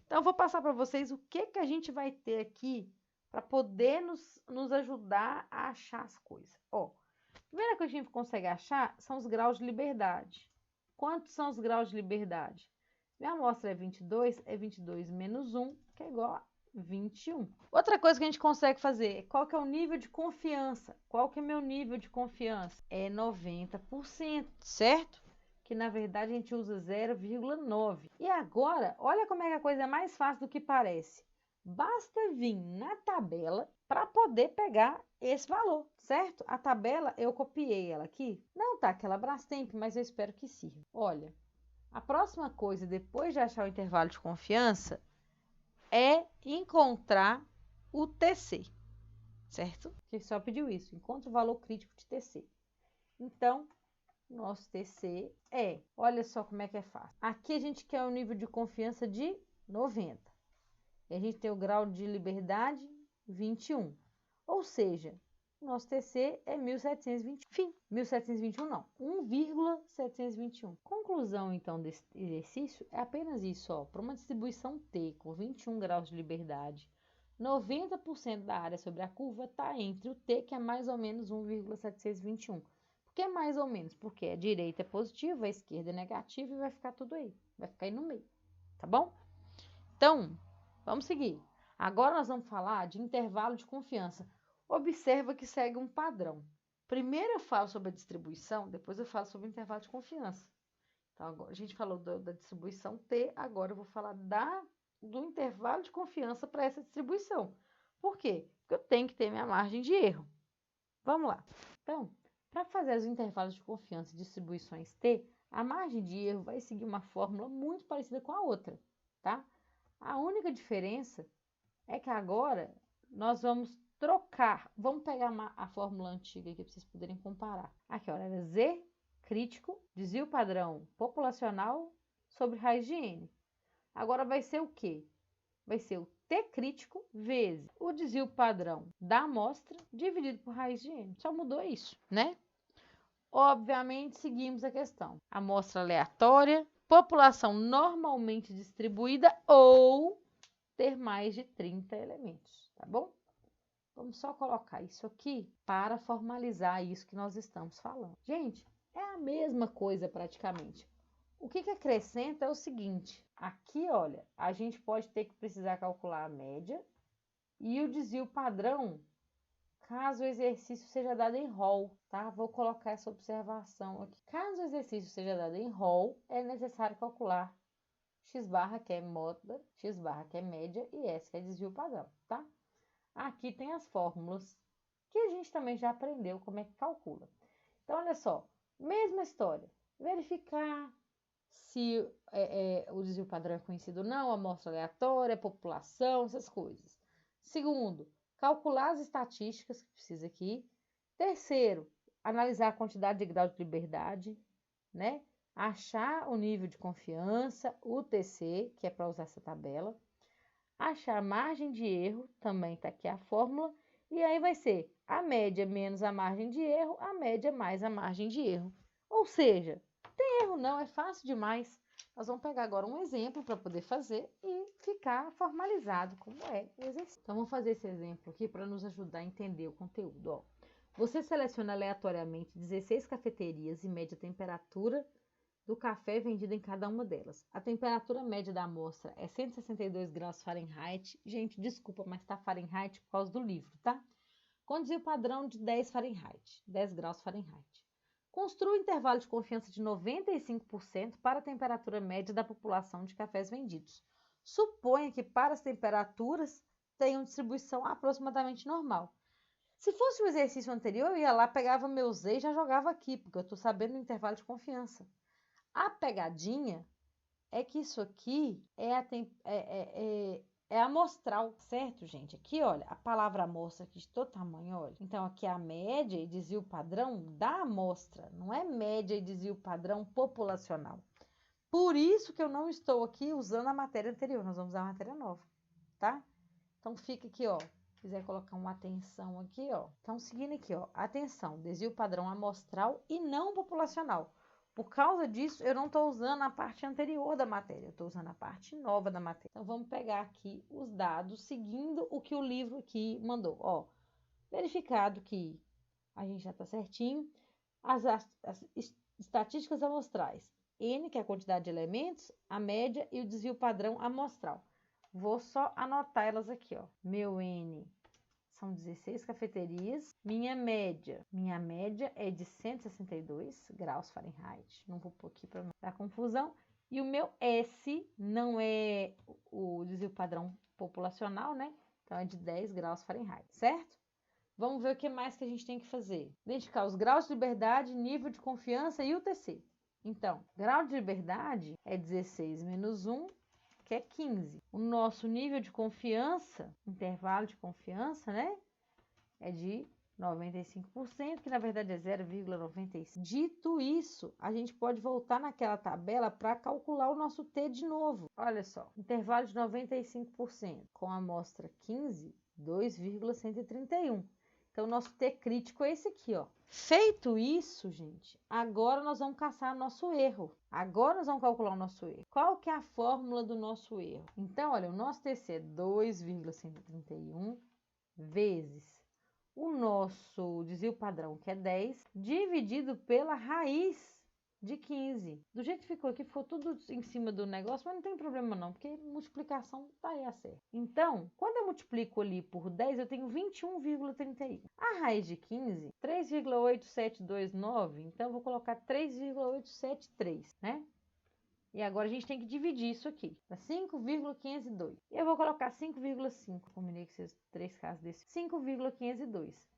Então, eu vou passar para vocês o que a gente vai ter aqui para poder nos ajudar a achar as coisas. Ó, a primeira coisa que a gente consegue achar são os graus de liberdade. Quantos são os graus de liberdade? Minha amostra é 22 menos 1, que é igual a 21. Outra coisa que a gente consegue fazer é qual que é o nível de confiança. Qual que é meu nível de confiança? É 90%, certo? Que na verdade a gente usa 0,9. E agora, olha como é que a coisa é mais fácil do que parece. Basta vir na tabela para poder pegar esse valor, certo? A tabela, eu copiei ela aqui. Não tá aquela Brastemp, mas eu espero que sirva. Olha. A próxima coisa, depois de achar o intervalo de confiança, é encontrar o TC, certo? Que só pediu isso, encontre o valor crítico de TC. Então, nosso TC olha só como é que é fácil. Aqui a gente quer o nível de confiança de 90. E a gente tem o grau de liberdade 21. Ou seja, nosso TC é 1721. Fim, 1721 não, 1,721. Conclusão, então, desse exercício é apenas isso, ó. Para uma distribuição T com 21 graus de liberdade, 90% da área sobre a curva está entre o T, que é mais ou menos 1,721. Por que mais ou menos? Porque a direita é positiva, a esquerda é negativa e vai ficar tudo aí. Vai ficar aí no meio, tá bom? Então, vamos seguir. Agora nós vamos falar de intervalo de confiança. Observa que segue um padrão. Primeiro eu falo sobre a distribuição, depois eu falo sobre o intervalo de confiança. Então, agora, a gente falou da distribuição T, agora eu vou falar do intervalo de confiança para essa distribuição. Por quê? Porque eu tenho que ter minha margem de erro. Vamos lá. Então, para fazer os intervalos de confiança e distribuições T, a margem de erro vai seguir uma fórmula muito parecida com a outra, tá? A única diferença é que agora nós vamos trocar. Vamos pegar a fórmula antiga aqui para vocês poderem comparar. Aqui, olha, era Z crítico, desvio padrão populacional sobre raiz de N. Agora vai ser o quê? Vai ser o T crítico vezes o desvio padrão da amostra dividido por raiz de N. Só mudou isso, né? Obviamente, seguimos a questão. Amostra aleatória, população normalmente distribuída ou ter mais de 30 elementos, tá bom? Vamos só colocar isso aqui para formalizar isso que nós estamos falando. Gente, é a mesma coisa praticamente. O que acrescenta é o seguinte, aqui, olha, a gente pode ter que precisar calcular a média e o desvio padrão, caso o exercício seja dado em rol, tá? Vou colocar essa observação aqui. Caso o exercício seja dado em rol, é necessário calcular x barra, que é moda, x barra, que é média, e S, que é desvio padrão, tá? Aqui tem as fórmulas, que a gente também já aprendeu como é que calcula. Então, olha só, mesma história. Verificar se o desvio padrão é conhecido ou não, amostra aleatória, população, essas coisas. Segundo, calcular as estatísticas que precisa aqui. Terceiro, analisar a quantidade de grau de liberdade, né? Achar o nível de confiança, o TC, que é para usar essa tabela. Achar a margem de erro, também está aqui a fórmula. E aí vai ser a média menos a margem de erro, a média mais a margem de erro. Ou seja, não tem erro não, é fácil demais. Nós vamos pegar agora um exemplo para poder fazer e ficar formalizado como é o exercício. Então, vamos fazer esse exemplo aqui para nos ajudar a entender o conteúdo. Ó. Você seleciona aleatoriamente 16 cafeterias e mede a temperatura do café vendido em cada uma delas. A temperatura média da amostra é 162 graus Fahrenheit. Gente, desculpa, mas tá Fahrenheit por causa do livro, tá? Com desvio padrão de 10 Fahrenheit, 10 graus Fahrenheit. Construa um intervalo de confiança de 95% para a temperatura média da população de cafés vendidos. Suponha que para as temperaturas tenham distribuição aproximadamente normal. Se fosse o exercício anterior, eu ia lá, pegava meu Z e já jogava aqui, porque eu estou sabendo o intervalo de confiança. A pegadinha é que isso aqui é amostral, certo, gente? Aqui, olha, a palavra amostra aqui de todo tamanho, olha. Então, aqui é a média e desvio padrão da amostra, não é média e desvio padrão populacional. Por isso que eu não estou aqui usando a matéria anterior, nós vamos usar a matéria nova, tá? Então, fica aqui, ó. Se quiser colocar uma atenção aqui, ó. Então, seguindo aqui, ó. Atenção, desvio padrão amostral e não populacional. Por causa disso, eu não estou usando a parte anterior da matéria, eu estou usando a parte nova da matéria. Então, vamos pegar aqui os dados, seguindo o que o livro aqui mandou. Ó, verificado que a gente já está certinho, as estatísticas amostrais. N, que é a quantidade de elementos, a média e o desvio padrão amostral. Vou só anotar elas aqui, ó. Meu N são 16 cafeterias. Minha média é de 162 graus Fahrenheit. Não vou pôr aqui para não dar confusão. E o meu S não é o desvio padrão populacional, né? Então, é de 10 graus Fahrenheit, certo? Vamos ver o que mais que a gente tem que fazer. Identificar os graus de liberdade, nível de confiança e o TC. Então, grau de liberdade é 16 menos 1, que é 15. O nosso nível de confiança, intervalo de confiança, né? É de 95%, que na verdade é 0,95. Dito isso, a gente pode voltar naquela tabela para calcular o nosso T de novo. Olha só, intervalo de 95%, com a amostra 15, 2,131. Então, o nosso T crítico é esse aqui, ó. Feito isso, gente, agora nós vamos caçar nosso erro. Agora nós vamos calcular o nosso erro. Qual que é a fórmula do nosso erro? Então, olha, o nosso TC é 2,131 vezes o nosso desvio padrão, que é 10, dividido pela raiz de 15. Do jeito que ficou aqui, ficou tudo em cima do negócio, mas não tem problema não, porque multiplicação tá aí a certo. Então, quando eu multiplico ali por 10, eu tenho 21,31. A raiz de 15, 3,8729, então eu vou colocar 3,873, né? E agora a gente tem que dividir isso aqui. Dá 5,502. E eu vou colocar 5,5. Combinei com esses três casos desse. 5,502.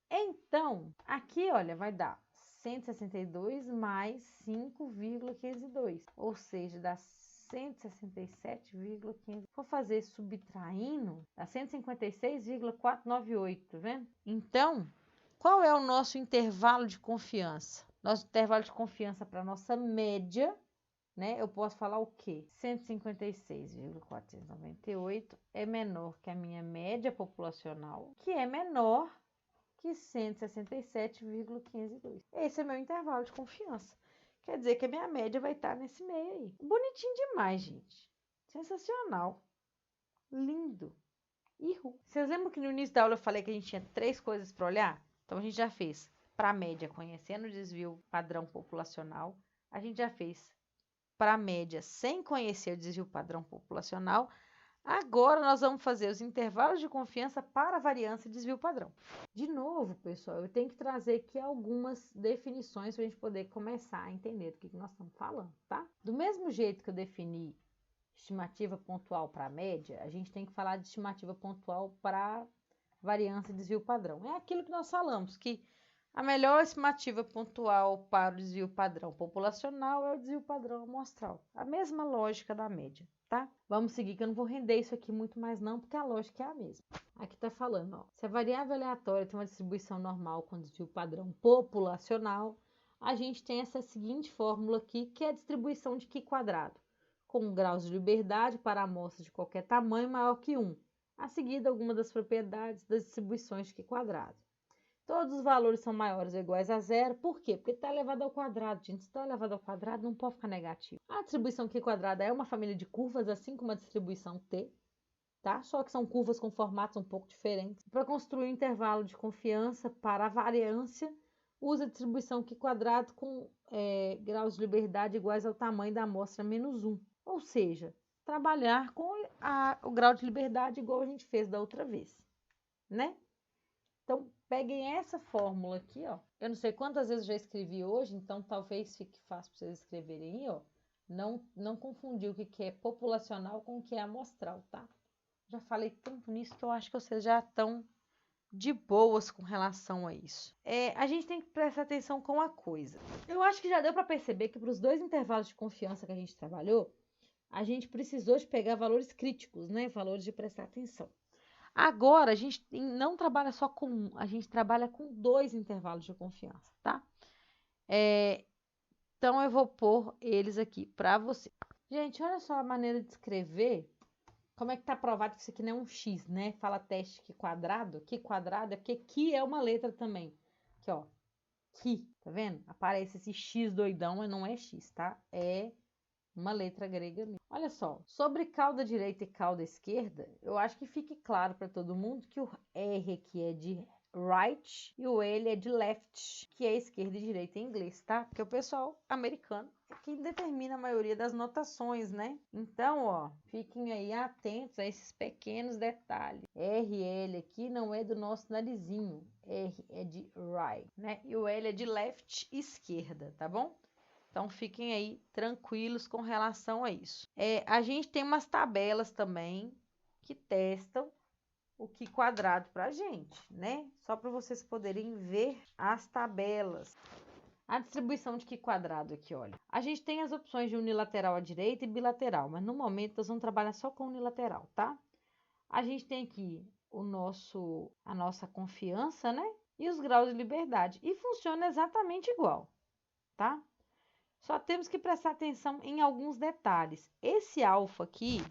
Então, aqui, olha, vai dar 162 mais 5,502. Ou seja, dá 167,15. Vou fazer subtraindo, dá 156,498, tá vendo? Então, qual é o nosso intervalo de confiança? Nosso intervalo de confiança para a nossa média, né? Eu posso falar o quê? 156,498 é menor que a minha média populacional, que é menor que 167,502. Esse é meu intervalo de confiança. Quer dizer que a minha média vai estar nesse meio aí. Bonitinho demais, gente. Sensacional. Lindo. Ihu. Vocês lembram que no início da aula eu falei que a gente tinha 3 coisas para olhar? Então a gente já fez para a média, conhecendo o desvio padrão populacional. A gente já fez para a média sem conhecer o desvio padrão populacional. Agora nós vamos fazer os intervalos de confiança para a variância e desvio padrão. De novo, pessoal, eu tenho que trazer aqui algumas definições para a gente poder começar a entender do que nós estamos falando, tá? Do mesmo jeito que eu defini estimativa pontual para a média, a gente tem que falar de estimativa pontual para variância e desvio padrão. É aquilo que nós falamos, que a melhor estimativa pontual para o desvio padrão populacional é o desvio padrão amostral. A mesma lógica da média, tá? Vamos seguir, que eu não vou render isso aqui muito mais não, porque a lógica é a mesma. Aqui tá falando, ó, se a variável aleatória tem uma distribuição normal com desvio padrão populacional, a gente tem essa seguinte fórmula aqui, que é a distribuição de Qi quadrado, com graus de liberdade para amostras de qualquer tamanho maior que 1. A seguir, algumas das propriedades das distribuições de Qi quadrado. Todos os valores são maiores ou iguais a zero. Por quê? Porque está elevado ao quadrado, gente. Se está elevado ao quadrado, não pode ficar negativo. A distribuição Q quadrada é uma família de curvas, assim como a distribuição T, tá? Só que são curvas com formatos um pouco diferentes. Para construir um intervalo de confiança para a variância, usa a distribuição Q quadrado com graus de liberdade iguais ao tamanho da amostra menos 1. Ou seja, trabalhar com o grau de liberdade igual a gente fez da outra vez, né? Então, peguem essa fórmula aqui, ó. Eu não sei quantas vezes eu já escrevi hoje, então talvez fique fácil para vocês escreverem aí, ó. Não confundir o que é populacional com o que é amostral, tá? Já falei tanto nisso que eu acho que vocês já estão de boas com relação a isso. A gente tem que prestar atenção com uma coisa. Eu acho que já deu para perceber que para os 2 intervalos de confiança que a gente trabalhou, a gente precisou de pegar valores críticos, né? Valores de prestar atenção. Agora, a gente não trabalha só com um, a gente trabalha com 2 intervalos de confiança, tá? Então, eu vou pôr eles aqui para você. Gente, olha só a maneira de escrever. Como é que tá provado que isso aqui não é um X, né? Fala teste Qi quadrado. Qi quadrado é porque Qi é uma letra também. Aqui, ó. Qi, tá vendo? Aparece esse X doidão, mas não é X, tá? É uma letra grega mesmo. Olha só, sobre cauda direita e cauda esquerda, eu acho que fique claro para todo mundo que o R aqui é de right e o L é de left, que é esquerda e direita em inglês, tá? Porque o pessoal americano é quem determina a maioria das notações, né? Então, ó, fiquem aí atentos a esses pequenos detalhes. R e L aqui não é do nosso narizinho, R é de right, né? E o L é de left, esquerda, tá bom? Então, fiquem aí tranquilos com relação a isso. A gente tem umas tabelas também que testam o Qi quadrado para a gente, né? Só para vocês poderem ver as tabelas. A distribuição de Qi quadrado aqui, olha. A gente tem as opções de unilateral à direita e bilateral, mas no momento nós vamos trabalhar só com unilateral, tá? A gente tem aqui a nossa confiança, né? E os graus de liberdade. E funciona exatamente igual, tá? Só temos que prestar atenção em alguns detalhes. Esse alfa aqui,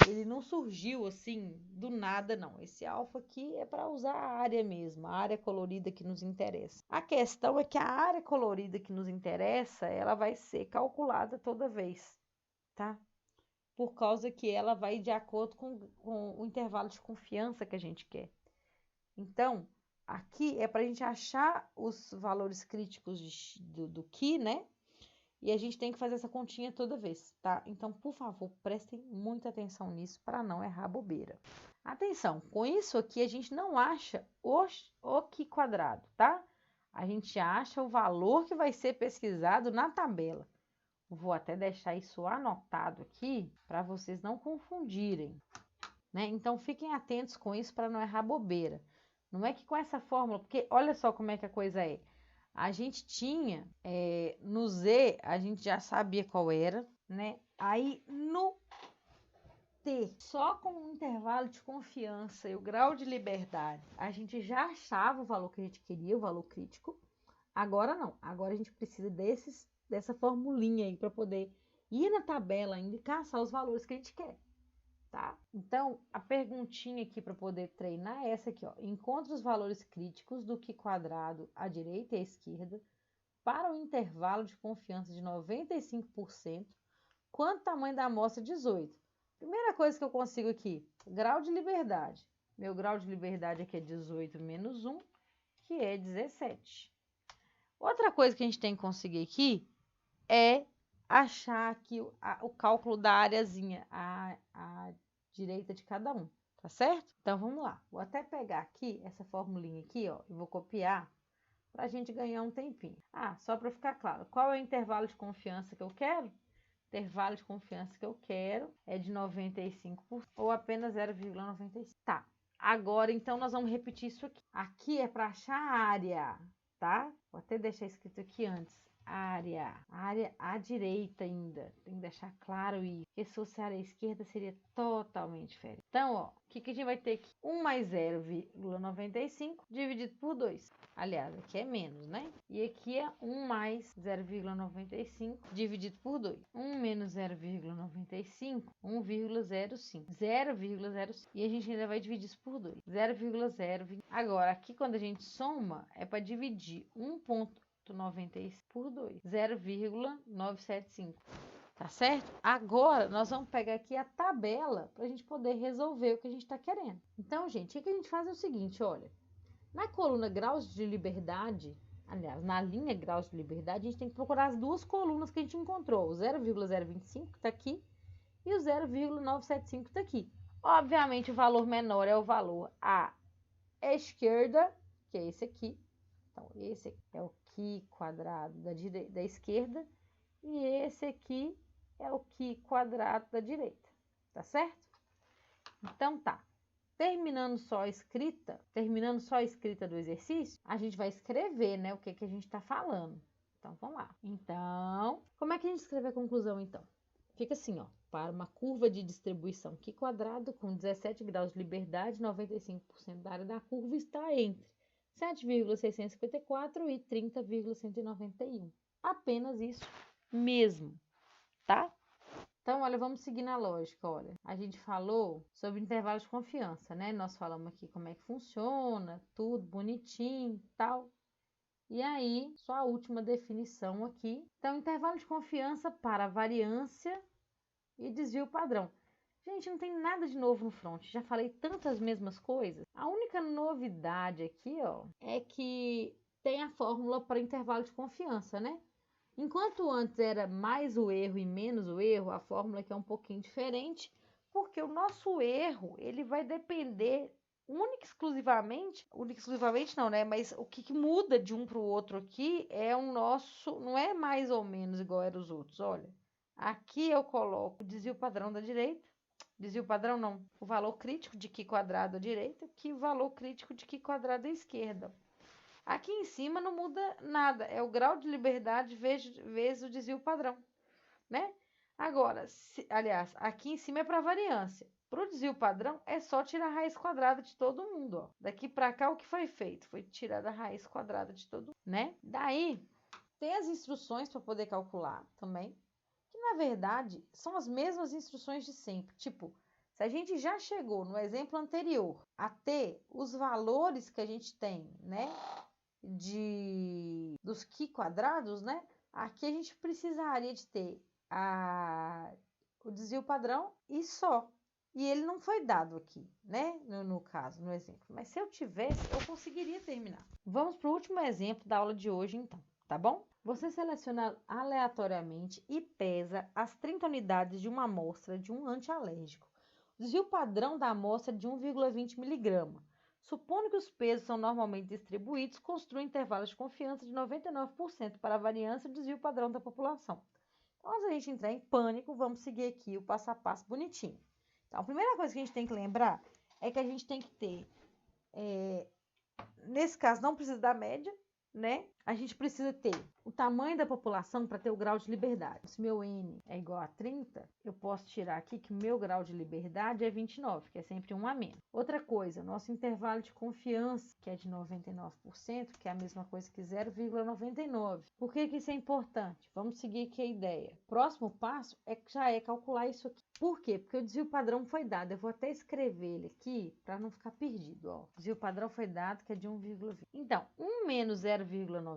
ele não surgiu assim do nada, não. Esse alfa aqui é para usar a área mesmo, a área colorida que nos interessa. A questão é que a área colorida que nos interessa, ela vai ser calculada toda vez, tá? Por causa que ela vai de acordo com o intervalo de confiança que a gente quer. Então, aqui é para a gente achar os valores críticos do Ki, né? E a gente tem que fazer essa continha toda vez, tá? Então, por favor, prestem muita atenção nisso para não errar bobeira. Atenção, com isso aqui a gente não acha o Ki quadrado, tá? A gente acha o valor que vai ser pesquisado na tabela. Vou até deixar isso anotado aqui para vocês não confundirem, né? Então, fiquem atentos com isso para não errar bobeira. Não é que com essa fórmula, porque olha só como é que a coisa é. A gente tinha, no Z, a gente já sabia qual era, né? Aí, no T, só com o intervalo de confiança e o grau de liberdade, a gente já achava o valor que a gente queria, o valor crítico. Agora não. Agora a gente precisa dessa formulinha aí para poder ir na tabela ainda e caçar os valores que a gente quer. Tá? Então, a perguntinha aqui para poder treinar é essa aqui, ó. Encontre os valores críticos do Ki quadrado à direita e à esquerda para o intervalo de confiança de 95%, quanto tamanho da amostra 18. Primeira coisa que eu consigo aqui, grau de liberdade. Meu grau de liberdade aqui é 18 menos 1, que é 17. Outra coisa que a gente tem que conseguir aqui é achar aqui o cálculo da areazinha, a direita de cada um, tá certo? Então, vamos lá. Vou até pegar aqui essa formulinha aqui, ó, e vou copiar para a gente ganhar um tempinho. Só para ficar claro, qual é o intervalo de confiança que eu quero? O intervalo de confiança que eu quero é de 95% ou apenas 0,95. Tá. Agora, então, nós vamos repetir isso aqui. Aqui é para achar a área, tá? Vou até deixar escrito aqui antes. Área à direita ainda, tem que deixar claro isso, porque se fosse a área à esquerda seria totalmente diferente. Então, ó, o que a gente vai ter aqui? 1 mais 0,95 dividido por 2. Aliás, aqui é menos, né? E aqui é 1 mais 0,95 dividido por 2. 1 menos 0,95, 1,05. 0,05. E a gente ainda vai dividir isso por 2. 0,0. Agora, aqui quando a gente soma, é para dividir 1,95 por 2, 0,975, tá certo? Agora, nós vamos pegar aqui a tabela para a gente poder resolver o que a gente está querendo. Então, gente, o que a gente faz é o seguinte, olha, na coluna graus de liberdade, aliás, na linha graus de liberdade, a gente tem que procurar as duas colunas que a gente encontrou, o 0,025 que está aqui e o 0,975 que está aqui. Obviamente, o valor menor é o valor à esquerda, que é esse aqui. Então, esse aqui é o Ki quadrado da esquerda e esse aqui é o Ki quadrado da direita, tá certo? Então, tá. Terminando só a escrita do exercício, a gente vai escrever, né, o que a gente está falando. Então, vamos lá. Então, como é que a gente escreve a conclusão, então? Fica assim, ó. Para uma curva de distribuição Ki quadrado com 17 graus de liberdade, 95% da área da curva está entre 7,654 e 30,191. Apenas isso mesmo, tá? Então, olha, vamos seguir na lógica, olha. A gente falou sobre intervalo de confiança, né? Nós falamos aqui como é que funciona, tudo bonitinho, tal. E aí, só a última definição aqui. Então, intervalo de confiança para variância e desvio padrão. Gente, não tem nada de novo no front. Já falei tantas mesmas coisas. A única novidade aqui, ó, é que tem a fórmula para intervalo de confiança, né? Enquanto antes era mais o erro e menos o erro, a fórmula aqui é um pouquinho diferente, porque o nosso erro, ele vai depender única e exclusivamente não, né? Mas o que muda de um para o outro aqui é o nosso, não é mais ou menos igual era os outros, olha. Aqui eu coloco o desvio padrão da direita, desvio padrão não, o valor crítico de Ki quadrado à direita, que o valor crítico de Ki quadrado à esquerda. Aqui em cima não muda nada, é o grau de liberdade vezes o desvio padrão, né? Agora, aliás, aqui em cima é para variância. Para o desvio padrão, é só tirar a raiz quadrada de todo mundo, ó. Daqui para cá, o que foi feito? Foi tirar a raiz quadrada de todo mundo, né? Daí, tem as instruções para poder calcular também, que na verdade são as mesmas instruções de sempre. Tipo, se a gente já chegou no exemplo anterior a ter os valores que a gente tem, né? Dos Ki quadrados, né? Aqui a gente precisaria de ter o desvio padrão e só, E ele não foi dado aqui, né? No caso, no exemplo. Mas se eu tivesse, eu conseguiria terminar. Vamos para o último exemplo da aula de hoje, então, tá bom? Você seleciona aleatoriamente e pesa as 30 unidades de uma amostra de um antialérgico. O desvio padrão da amostra é de 1,20 miligrama. Supondo que os pesos são normalmente distribuídos, construa intervalos de confiança de 99% para a variância e desvio padrão da população. Então, antes da gente entrar em pânico, vamos seguir aqui o passo a passo bonitinho. Então, a primeira coisa que a gente tem que lembrar é que a gente tem que ter, nesse caso, não precisa da média, né? A gente precisa ter o tamanho da população para ter o grau de liberdade. Se meu N é igual a 30, eu posso tirar aqui que o meu grau de liberdade é 29, que é sempre um a menos. Outra coisa, nosso intervalo de confiança, que é de 99%, que é a mesma coisa que 0,99. Por que isso é importante? Vamos seguir aqui a ideia. O próximo passo já é calcular isso aqui. Por quê? Porque o desvio padrão foi dado. Eu vou até escrever ele aqui para não ficar perdido. Ó. O desvio padrão foi dado, que é de 1,20. Então, 1 menos 0,99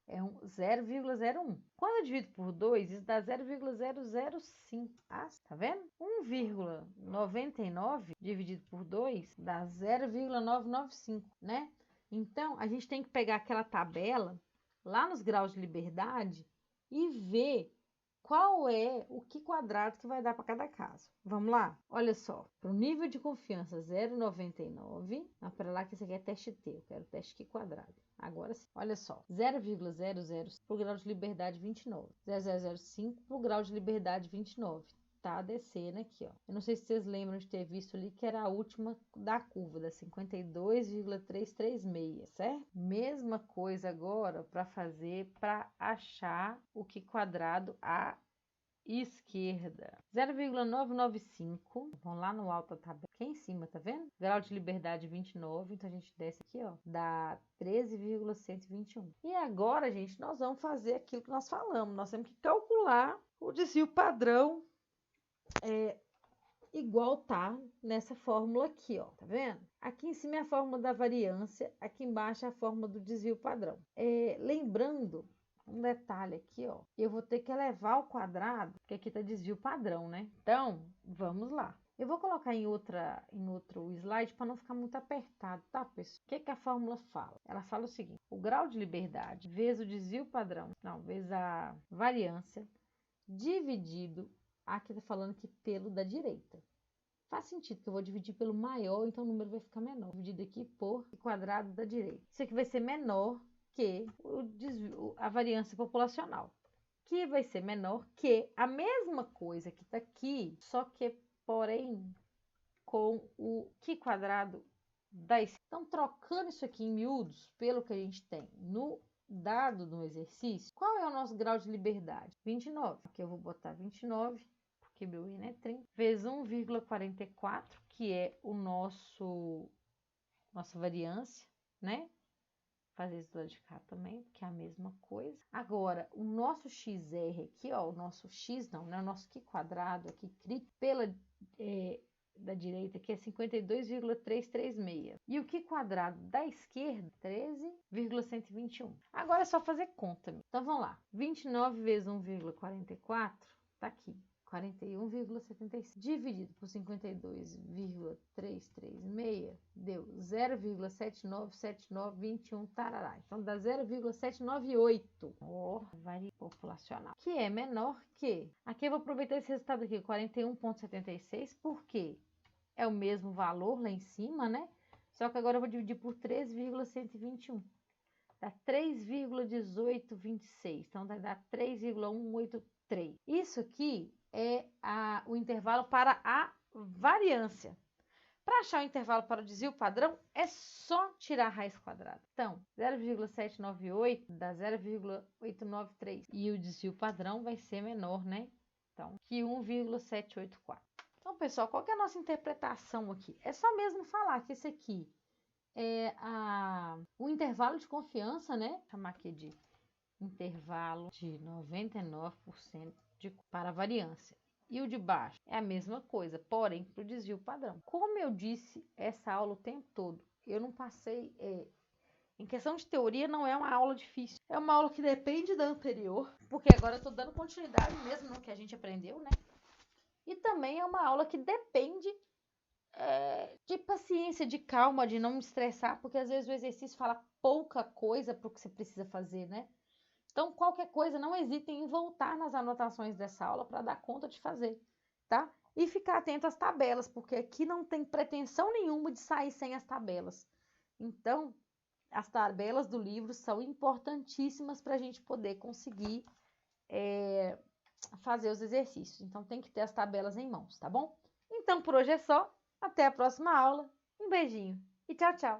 é 0,01. Quando eu divido por 2, isso dá 0,005. Tá vendo? 1,99 dividido por 2 dá 0,995, né? Então, a gente tem que pegar aquela tabela lá nos graus de liberdade e ver qual é o que quadrado que vai dar para cada caso. Vamos lá? Olha só, para o nível de confiança 0,99, para lá que isso aqui é teste T, eu quero teste Q quadrado. Agora sim, olha só, 0,00 para o grau de liberdade 29, 0,005 para o grau de liberdade 29. Tá descendo aqui, ó. Eu não sei se vocês lembram de ter visto ali que era a última da curva, da 52,336, certo? Mesma coisa agora para fazer, para achar o que quadrado à esquerda. 0,995, vamos lá no alto da tabela, aqui em cima, tá vendo? Grau de liberdade 29, então a gente desce aqui, ó, dá 13,121. E agora, gente, nós vamos fazer aquilo que nós falamos, nós temos que calcular o desvio padrão igual tá nessa fórmula aqui, ó, tá vendo? Aqui em cima é a fórmula da variância, aqui embaixo é a fórmula do desvio padrão. Lembrando um detalhe aqui, ó, eu vou ter que elevar ao quadrado, porque aqui tá desvio padrão, né? Então, vamos lá. Eu vou colocar em outro slide para não ficar muito apertado, tá, pessoal? O que a fórmula fala? Ela fala o seguinte: o grau de liberdade vezes o desvio padrão, não, vezes a variância, dividido, aqui tá falando que pelo da direita. Faz sentido que eu vou dividir pelo maior, então o número vai ficar menor. Dividido aqui por quadrado da direita. Isso aqui vai ser menor que a variância populacional, que vai ser menor que a mesma coisa que está aqui, só que, porém, com o Q quadrado da esquerda. Então, trocando isso aqui em miúdos, pelo que a gente tem no dado no exercício, qual é o nosso grau de liberdade? 29. Aqui eu vou botar 29, porque meu N é 30, vezes 1,44, que é o nossa variância, né? Fazer isso do lado de cá também, que é a mesma coisa. Agora, o nosso XR aqui, ó, o nosso X não, né? O nosso Q quadrado aqui, pela da direita, que é 52,336. E o Q quadrado da esquerda, 13,121. Agora é só fazer conta. Então, vamos lá. 29 vezes 1,44, tá aqui. 41,75 dividido por 52,336 deu 0,797921 tarará. Então dá 0,798. Varia populacional, que é menor que. Aqui eu vou aproveitar esse resultado aqui, 41,76, porque é o mesmo valor lá em cima, né? Só que agora eu vou dividir por 3,121. Dá 3,1826. Então vai dar 3,183. Isso aqui é o intervalo para a variância. Para achar o intervalo para o desvio padrão, é só tirar a raiz quadrada. Então, 0,798 dá 0,893. E o desvio padrão vai ser menor, né? Então, que 1,784. Então, pessoal, qual que é a nossa interpretação aqui? É só mesmo falar que esse aqui é o intervalo de confiança, né? Vou chamar aqui de intervalo de 99% para a variância. E o de baixo é a mesma coisa, porém para o desvio padrão. Como eu disse essa aula o tempo todo, eu não passei... em questão de teoria, não é uma aula difícil. É uma aula que depende da anterior, porque agora eu estou dando continuidade mesmo no que a gente aprendeu, né? E também é uma aula que depende de paciência, de calma, de não estressar, porque às vezes o exercício fala pouca coisa para o que você precisa fazer, né? Então, qualquer coisa, não hesitem em voltar nas anotações dessa aula para dar conta de fazer, tá? E ficar atento às tabelas, porque aqui não tem pretensão nenhuma de sair sem as tabelas. Então, as tabelas do livro são importantíssimas para a gente poder conseguir fazer os exercícios. Então, tem que ter as tabelas em mãos, tá bom? Então, por hoje é só. Até a próxima aula. Um beijinho e tchau, tchau!